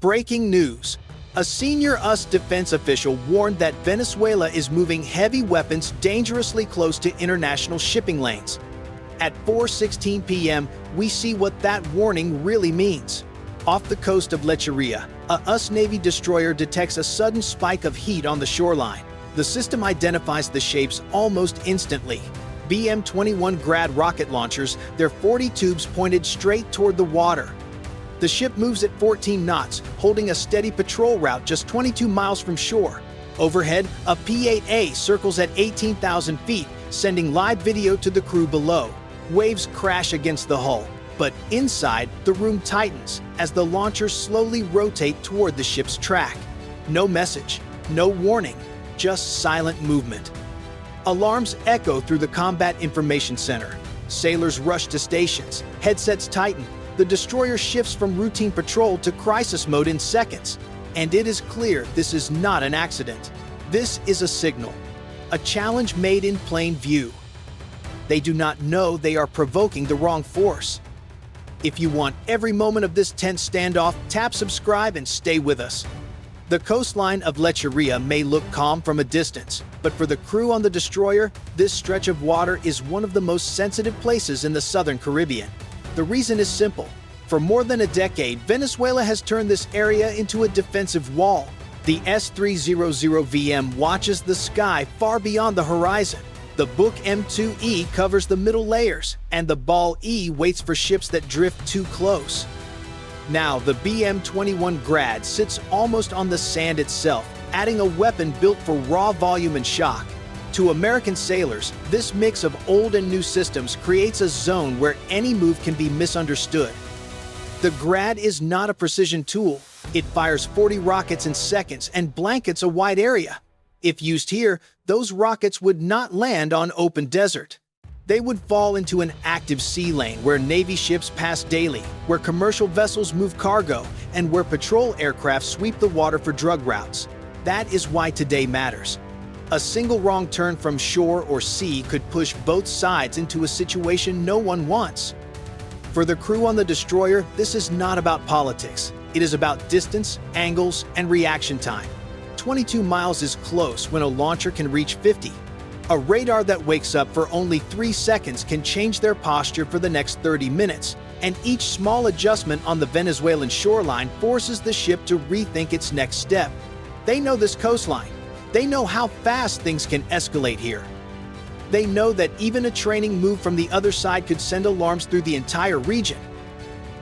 Breaking news. A senior US defense official warned that Venezuela is moving heavy weapons dangerously close to international shipping lanes. At 4:16 p.m., we see what that warning really means. Off the coast of Lecheria, a US Navy destroyer detects a sudden spike of heat on the shoreline. The system identifies the shapes almost instantly. BM-21 Grad rocket launchers, their 40 tubes pointed straight toward the water. The ship moves at 14 knots, holding a steady patrol route just 22 miles from shore. Overhead, a P-8A circles at 18,000 feet, sending live video to the crew below. Waves crash against the hull, but inside, the room tightens as the launchers slowly rotate toward the ship's track. No message, no warning, just silent movement. Alarms echo through the Combat Information Center. Sailors rush to stations, headsets tighten. The destroyer shifts from routine patrol to crisis mode in seconds. And it is clear this is not an accident. This is a signal, a challenge made in plain view. They do not know they are provoking the wrong force. If you want every moment of this tense standoff, tap subscribe and stay with us. The coastline of Lecheria may look calm from a distance, but for the crew on the destroyer, this stretch of water is one of the most sensitive places in the southern Caribbean. The reason is simple. For more than a decade, Venezuela has turned this area into a defensive wall. The S-300VM watches the sky far beyond the horizon. The Book M2E covers the middle layers, and the Ball E waits for ships that drift too close. Now, the BM-21 Grad sits almost on the sand itself, adding a weapon built for raw volume and shock. To American sailors, this mix of old and new systems creates a zone where any move can be misunderstood. The Grad is not a precision tool. It fires 40 rockets in seconds and blankets a wide area. If used here, those rockets would not land on open desert. They would fall into an active sea lane where Navy ships pass daily, where commercial vessels move cargo, and where patrol aircraft sweep the water for drug routes. That is why today matters. A single wrong turn from shore or sea could push both sides into a situation no one wants. For the crew on the destroyer, this is not about politics. It is about distance, angles, and reaction time. 22 miles is close when a launcher can reach 50. A radar that wakes up for only 3 seconds can change their posture for the next 30 minutes, and each small adjustment on the Venezuelan shoreline forces the ship to rethink its next step. They know this coastline. They know how fast things can escalate here. They know that even a training move from the other side could send alarms through the entire region.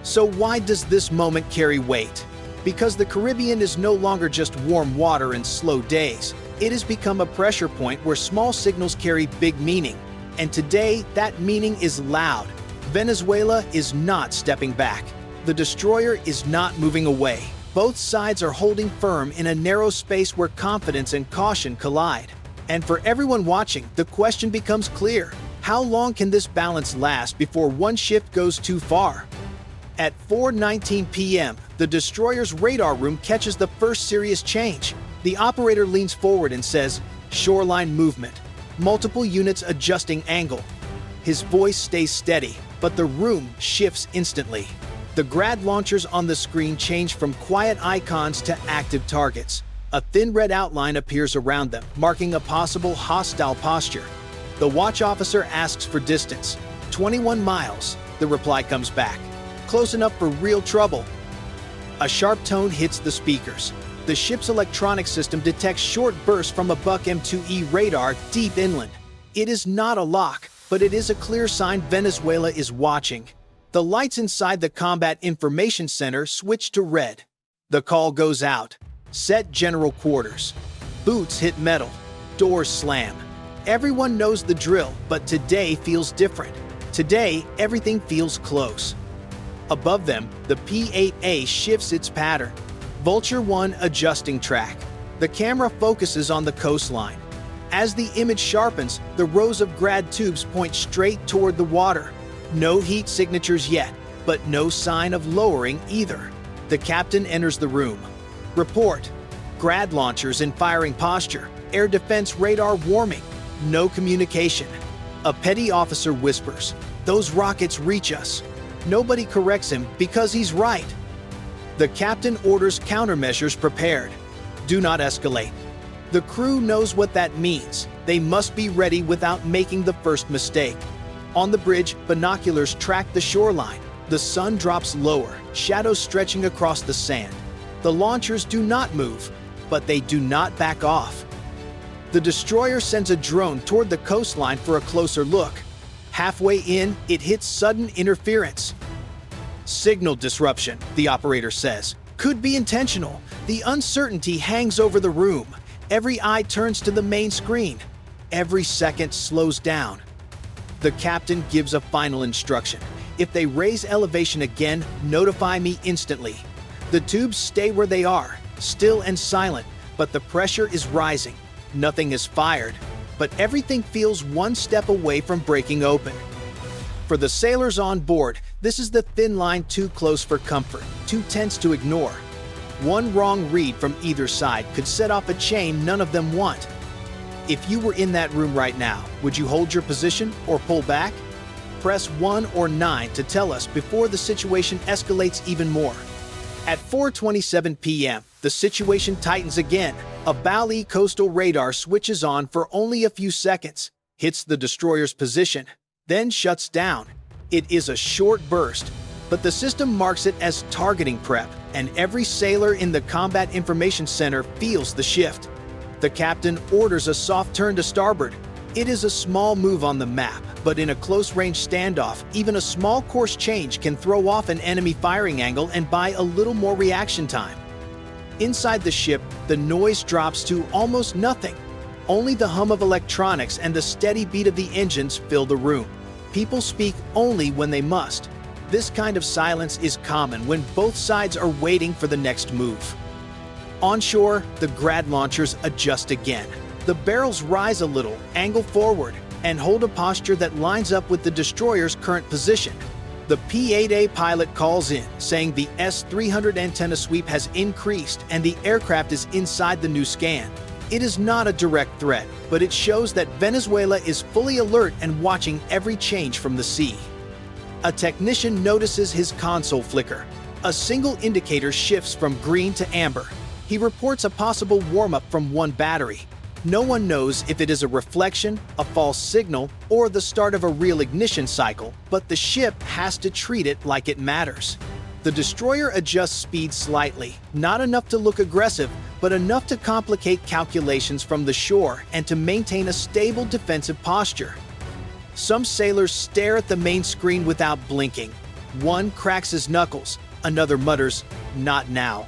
So why does this moment carry weight? Because the Caribbean is no longer just warm water and slow days. It has become a pressure point where small signals carry big meaning. And today, that meaning is loud. Venezuela is not stepping back. The destroyer is not moving away. Both sides are holding firm in a narrow space where confidence and caution collide. And for everyone watching, the question becomes clear. How long can this balance last before one ship goes too far? At 4:19 p.m., the destroyer's radar room catches the first serious change. The operator leans forward and says, "Shoreline movement. Multiple units adjusting angle." His voice stays steady, but the room shifts instantly. The Grad launchers on the screen change from quiet icons to active targets. A thin red outline appears around them, marking a possible hostile posture. The watch officer asks for distance. 21 miles, the reply comes back. Close enough for real trouble. A sharp tone hits the speakers. The ship's electronic system detects short bursts from a Buck M2E radar deep inland. It is not a lock, but it is a clear sign Venezuela is watching. The lights inside the Combat Information Center switch to red. The call goes out. Set general quarters. Boots hit metal. Doors slam. Everyone knows the drill, but today feels different. Today, everything feels close. Above them, the P-8A shifts its pattern. Vulture 1 adjusting track. The camera focuses on the coastline. As the image sharpens, the rows of Grad tubes point straight toward the water. No heat signatures yet, but no sign of lowering either. The captain enters the room. Report. Grad launchers in firing posture. Air defense radar warming. No communication. A petty officer whispers, "Those rockets reach us." Nobody corrects him because he's right. The captain orders countermeasures prepared. Do not escalate. The crew knows what that means. They must be ready without making the first mistake. On the bridge, binoculars track the shoreline. The sun drops lower, shadows stretching across the sand. The launchers do not move, but they do not back off. The destroyer sends a drone toward the coastline for a closer look. Halfway in, it hits sudden interference. Signal disruption, the operator says. Could be intentional. The uncertainty hangs over the room. Every eye turns to the main screen. Every second slows down. The captain gives a final instruction. If they raise elevation again, notify me instantly. The tubes stay where they are, still and silent, but the pressure is rising. Nothing is fired, but everything feels one step away from breaking open. For the sailors on board, this is the thin line too close for comfort, too tense to ignore. One wrong read from either side could set off a chain none of them want. If you were in that room right now, would you hold your position or pull back? Press 1 or 9 to tell us before the situation escalates even more. At 4:27 p.m., the situation tightens again. A Bali coastal radar switches on for only a few seconds, hits the destroyer's position, then shuts down. It is a short burst, but the system marks it as targeting prep, and every sailor in the Combat Information Center feels the shift. The captain orders a soft turn to starboard. It is a small move on the map, but in a close-range standoff, even a small course change can throw off an enemy firing angle and buy a little more reaction time. Inside the ship, the noise drops to almost nothing. Only the hum of electronics and the steady beat of the engines fill the room. People speak only when they must. This kind of silence is common when both sides are waiting for the next move. Onshore, the Grad launchers adjust again. The barrels rise a little, angle forward, and hold a posture that lines up with the destroyer's current position. The P-8A pilot calls in, saying the S-300 antenna sweep has increased and the aircraft is inside the new scan. It is not a direct threat, but it shows that Venezuela is fully alert and watching every change from the sea. A technician notices his console flicker. A single indicator shifts from green to amber. He reports a possible warm-up from one battery. No one knows if it is a reflection, a false signal, or the start of a real ignition cycle, but the ship has to treat it like it matters. The destroyer adjusts speed slightly, not enough to look aggressive, but enough to complicate calculations from the shore and to maintain a stable defensive posture. Some sailors stare at the main screen without blinking. One cracks his knuckles, another mutters, "Not now."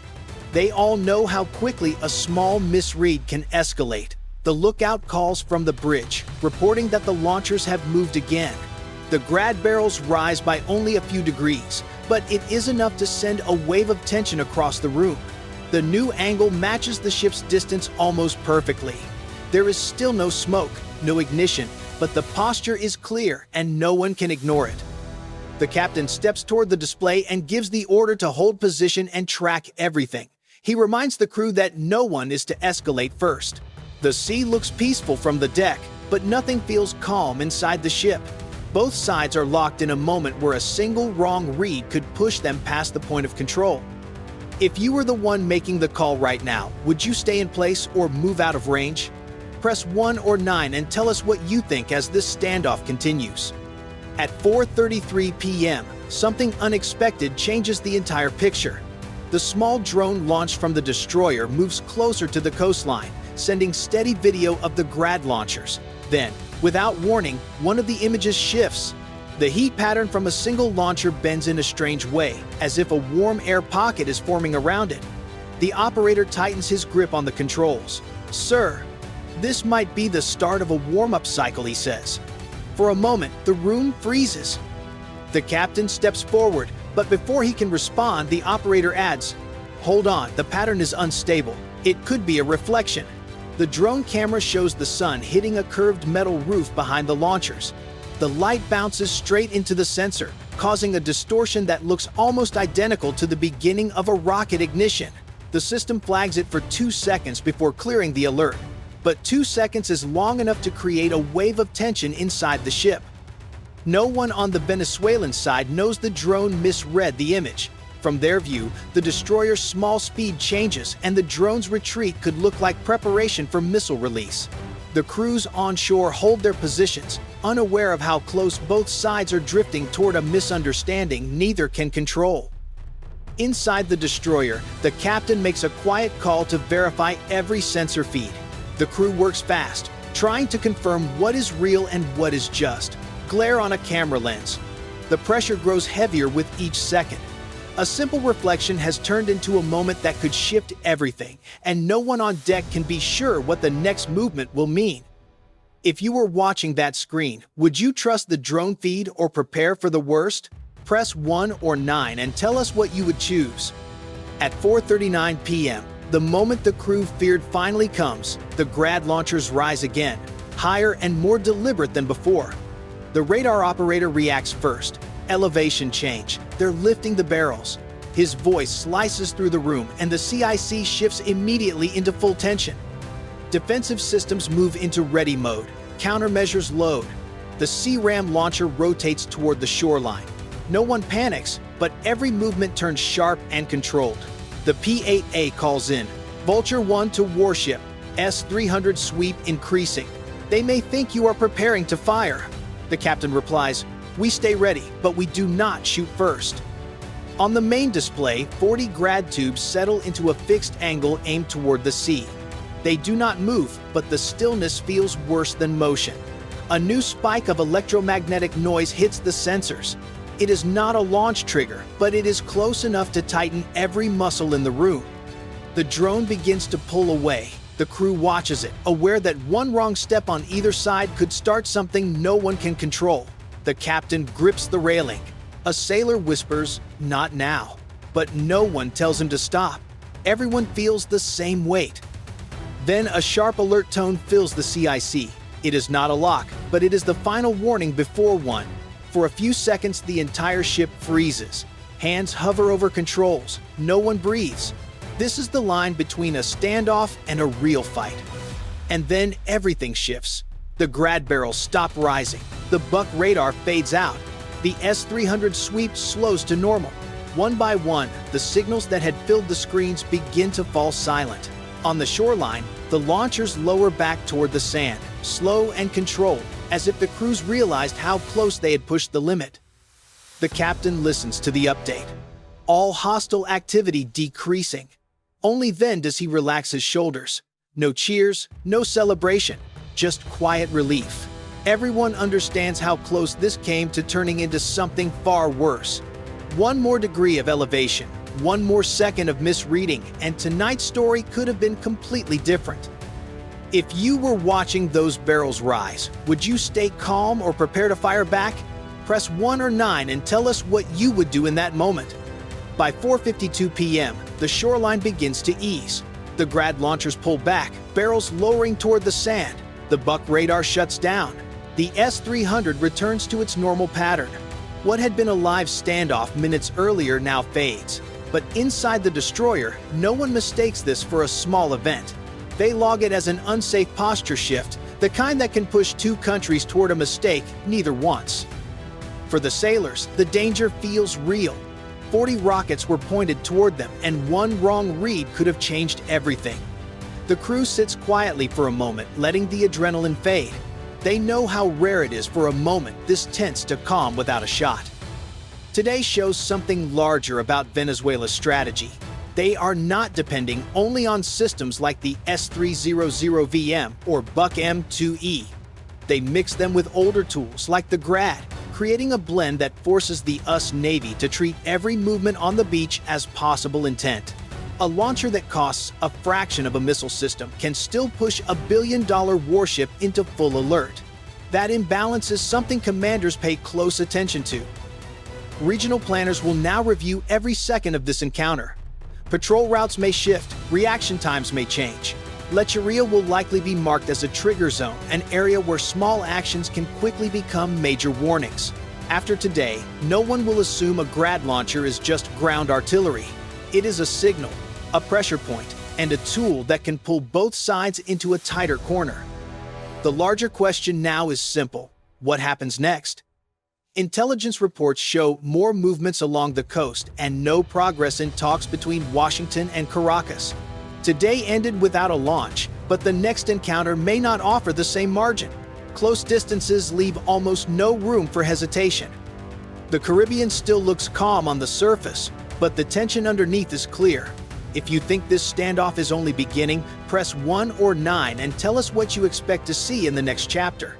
They all know how quickly a small misread can escalate. The lookout calls from the bridge, reporting that the launchers have moved again. The Grad barrels rise by only a few degrees, but it is enough to send a wave of tension across the room. The new angle matches the ship's distance almost perfectly. There is still no smoke, no ignition, but the posture is clear and no one can ignore it. The captain steps toward the display and gives the order to hold position and track everything. He reminds the crew that no one is to escalate first. The sea looks peaceful from the deck, but nothing feels calm inside the ship. Both sides are locked in a moment where a single wrong read could push them past the point of control. If you were the one making the call right now, would you stay in place or move out of range? Press 1 or 9 and tell us what you think as this standoff continues. At 4:33 p.m., something unexpected changes the entire picture. The small drone launched from the destroyer moves closer to the coastline, sending steady video of the Grad launchers. Then, without warning, one of the images shifts. The heat pattern from a single launcher bends in a strange way, as if a warm air pocket is forming around it. The operator tightens his grip on the controls. "Sir, this might be the start of a warm-up cycle," he says. For a moment, the room freezes. The captain steps forward, but before he can respond, the operator adds, "Hold on, the pattern is unstable. It could be a reflection." The drone camera shows the sun hitting a curved metal roof behind the launchers. The light bounces straight into the sensor, causing a distortion that looks almost identical to the beginning of a rocket ignition. The system flags it for 2 seconds before clearing the alert. But 2 seconds is long enough to create a wave of tension inside the ship. No one on the Venezuelan side knows the drone misread the image. From their view, the destroyer's small speed changes and the drone's retreat could look like preparation for missile release. The crews on shore hold their positions, unaware of how close both sides are drifting toward a misunderstanding neither can control. Inside the destroyer, the captain makes a quiet call to verify every sensor feed. The crew works fast, trying to confirm what is real and what is just glare on a camera lens. The pressure grows heavier with each second. A simple reflection has turned into a moment that could shift everything, and no one on deck can be sure what the next movement will mean. If you were watching that screen, would you trust the drone feed or prepare for the worst? Press 1 or 9 and tell us what you would choose. At 4:39 p.m., the moment the crew feared finally comes, the Grad launchers rise again, higher and more deliberate than before. The radar operator reacts first. Elevation change. They're lifting the barrels. His voice slices through the room and the CIC shifts immediately into full tension. Defensive systems move into ready mode. Countermeasures load. The C-RAM launcher rotates toward the shoreline. No one panics, but every movement turns sharp and controlled. The P-8A calls in. Vulture 1 to warship. S-300 sweep increasing. They may think you are preparing to fire. The captain replies, "We stay ready, but we do not shoot first." On the main display, 40 Grad tubes settle into a fixed angle aimed toward the sea. They do not move, but the stillness feels worse than motion. A new spike of electromagnetic noise hits the sensors. It is not a launch trigger, but it is close enough to tighten every muscle in the room. The drone begins to pull away. The crew watches it, aware that one wrong step on either side could start something no one can control. The captain grips the railing. A sailor whispers, "Not now." But no one tells him to stop. Everyone feels the same weight. Then a sharp alert tone fills the CIC. It is not a lock, but it is the final warning before one. For a few seconds, the entire ship freezes. Hands hover over controls. No one breathes. This is the line between a standoff and a real fight. And then everything shifts. The Grad barrels stop rising. The buck radar fades out. The S-300 sweep slows to normal. One by one, the signals that had filled the screens begin to fall silent. On the shoreline, the launchers lower back toward the sand, slow and controlled, as if the crews realized how close they had pushed the limit. The captain listens to the update. All hostile activity decreasing. Only then does he relax his shoulders. No cheers, no celebration, just quiet relief. Everyone understands how close this came to turning into something far worse. One more degree of elevation, one more second of misreading, and tonight's story could have been completely different. If you were watching those barrels rise, would you stay calm or prepare to fire back? Press 1 or 9 and tell us what you would do in that moment. By 4:52 p.m., the shoreline begins to ease. The Grad launchers pull back, barrels lowering toward the sand. The buck radar shuts down. The S-300 returns to its normal pattern. What had been a live standoff minutes earlier now fades. But inside the destroyer, no one mistakes this for a small event. They log it as an unsafe posture shift, the kind that can push two countries toward a mistake neither wants. For the sailors, the danger feels real. 40 rockets were pointed toward them, and one wrong read could have changed everything. The crew sits quietly for a moment, letting the adrenaline fade. They know how rare it is for a moment this tense to calm without a shot. Today shows something larger about Venezuela's strategy. They are not depending only on systems like the S-300VM or Buck M2E. They mix them with older tools like the Grad, creating a blend that forces the US Navy to treat every movement on the beach as possible intent. A launcher that costs a fraction of a missile system can still push a billion-dollar warship into full alert. That imbalance is something commanders pay close attention to. Regional planners will now review every second of this encounter. Patrol routes may shift, reaction times may change. Lecheria will likely be marked as a trigger zone, an area where small actions can quickly become major warnings. After today, no one will assume a Grad launcher is just ground artillery. It is a signal, a pressure point, and a tool that can pull both sides into a tighter corner. The larger question now is simple: what happens next? Intelligence reports show more movements along the coast and no progress in talks between Washington and Caracas. Today ended without a launch, but the next encounter may not offer the same margin. Close distances leave almost no room for hesitation. The Caribbean still looks calm on the surface, but the tension underneath is clear. If you think this standoff is only beginning, press 1 or 9 and tell us what you expect to see in the next chapter.